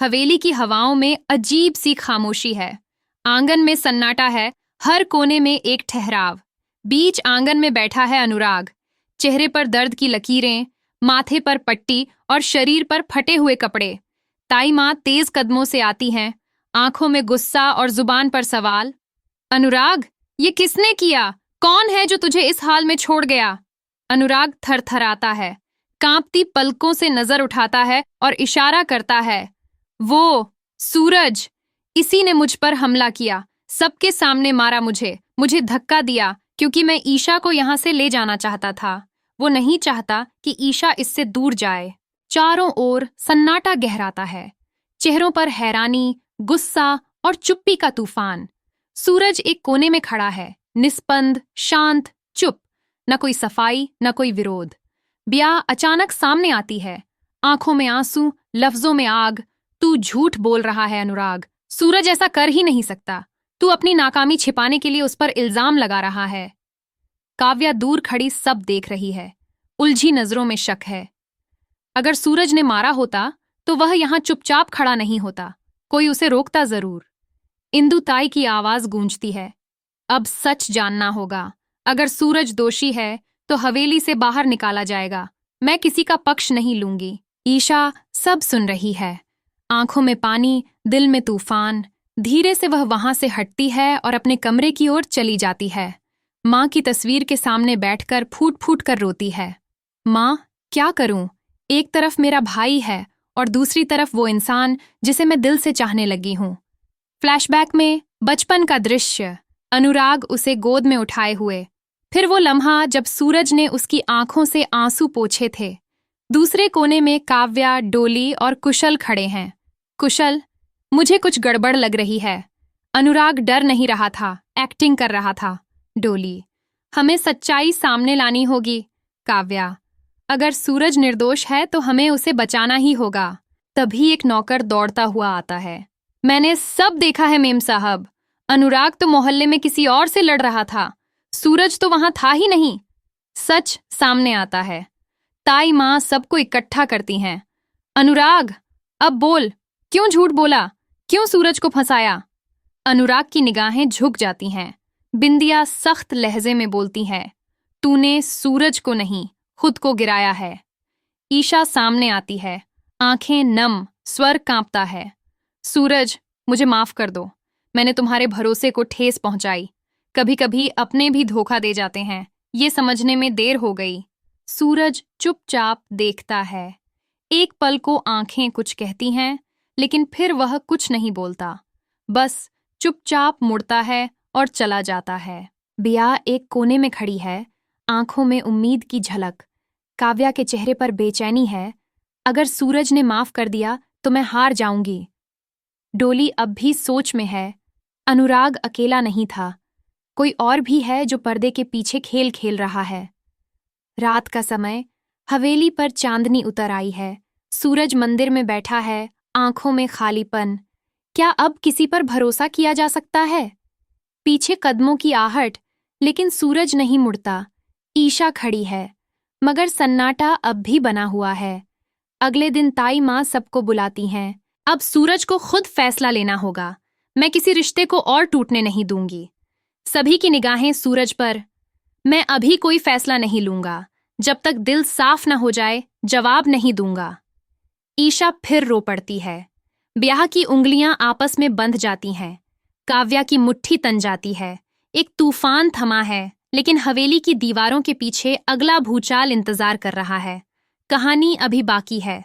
हवेली की हवाओं में अजीब सी खामोशी है। आंगन में सन्नाटा है, हर कोने में एक ठहराव। बीच आंगन में बैठा है अनुराग। चेहरे पर दर्द की लकीरें, माथे पर पट्टी और शरीर पर फटे हुए कपड़े। ताई माँ तेज कदमों से आती हैं, आंखों में गुस्सा और जुबान पर सवाल। अनुराग, ये किसने किया? कौन है जो तुझे इस हाल में छोड़ गया? अनुराग थरथराता है, कांपती पलकों से नजर उठाता है और इशारा करता है। वो सूरज, इसी ने मुझ पर हमला किया, सबके सामने मारा मुझे धक्का दिया क्योंकि मैं ईशा को यहां से ले जाना चाहता था। वो नहीं चाहता कि ईशा इससे दूर जाए। चारों ओर सन्नाटा गहराता है, चेहरों पर हैरानी, गुस्सा और चुप्पी का तूफान। सूरज एक कोने में खड़ा है, निस्पंद, शांत, चुप। न कोई सफाई, न कोई विरोध। ब्याह अचानक सामने आती है, आंखों में आंसू, लफ्जों में आग। तू झूठ बोल रहा है अनुराग, सूरज ऐसा कर ही नहीं सकता। तू अपनी नाकामी छिपाने के लिए उस पर इल्जाम लगा रहा है। काव्या दूर खड़ी सब देख रही है, उलझी नजरों में शक है। अगर सूरज ने मारा होता तो वह यहां चुपचाप खड़ा नहीं होता, कोई उसे रोकता जरूर। इंदु ताई की आवाज गूंजती है। अब सच जानना होगा। अगर सूरज दोषी है तो हवेली से बाहर निकाला जाएगा। मैं किसी का पक्ष नहीं लूंगी। ईशा सब सुन रही है, आंखों में पानी, दिल में तूफान। धीरे से वह वहां से हटती है और अपने कमरे की ओर चली जाती है। माँ की तस्वीर के सामने बैठकर फूट फूट कर रोती है। माँ, क्या करूं? एक तरफ मेरा भाई है और दूसरी तरफ वो इंसान जिसे मैं दिल से चाहने लगी हूं। फ्लैशबैक में बचपन का दृश्य, अनुराग उसे गोद में उठाए हुए। फिर वो लम्हा जब सूरज ने उसकी आंखों से आंसू पोंछे थे। दूसरे कोने में काव्या, डोली और कुशल खड़े हैं। कुशल, मुझे कुछ गड़बड़ लग रही है। अनुराग डर नहीं रहा था, एक्टिंग कर रहा था। डोली, हमें सच्चाई सामने लानी होगी। काव्या, अगर सूरज निर्दोष है तो हमें उसे बचाना ही होगा। तभी एक नौकर दौड़ता हुआ आता है। मैंने सब देखा है मेम साहब। अनुराग तो मोहल्ले में किसी और से लड़ रहा था, सूरज तो वहां था ही नहीं। सच सामने आता है। ताई माँ सबको इकट्ठा करती हैं। अनुराग, अब बोल, क्यों झूठ बोला? क्यों सूरज को फंसाया? अनुराग की निगाहें झुक जाती हैं। बिंदिया सख्त लहजे में बोलती है, तूने सूरज को नहीं, खुद को गिराया है। ईशा सामने आती है, आंखें नम, स्वर कांपता है। सूरज, मुझे माफ कर दो। मैंने तुम्हारे भरोसे को ठेस पहुंचाई। कभी कभी अपने भी धोखा दे जाते हैं, ये समझने में देर हो गई। सूरज चुपचाप देखता है। एक पल को आंखें कुछ कहती हैं, लेकिन फिर वह कुछ नहीं बोलता, बस चुपचाप मुड़ता है और चला जाता है। बिया एक कोने में खड़ी है, आंखों में उम्मीद की झलक। काव्या के चेहरे पर बेचैनी है। अगर सूरज ने माफ कर दिया तो मैं हार जाऊंगी। डोली अब भी सोच में है। अनुराग अकेला नहीं था, कोई और भी है जो पर्दे के पीछे खेल खेल रहा है। रात का समय, हवेली पर चांदनी उतर आई है। सूरज मंदिर में बैठा है, आंखों में खालीपन। क्या अब किसी पर भरोसा किया जा सकता है? पीछे कदमों की आहट, लेकिन सूरज नहीं मुड़ता। ईशा खड़ी है, मगर सन्नाटा अब भी बना हुआ है। अगले दिन ताई माँ सबको बुलाती हैं। अब सूरज को खुद फैसला लेना होगा। मैं किसी रिश्ते को और टूटने नहीं दूंगी। सभी की निगाहें सूरज पर। मैं अभी कोई फैसला नहीं लूंगा, जब तक दिल साफ न हो जाए जवाब नहीं दूंगा। ईशा फिर रो पड़ती है। ब्याह की उंगलियां आपस में बंध जाती हैं। काव्या की मुट्ठी तन जाती है। एक तूफान थमा है, लेकिन हवेली की दीवारों के पीछे अगला भूचाल इंतजार कर रहा है। कहानी अभी बाकी है।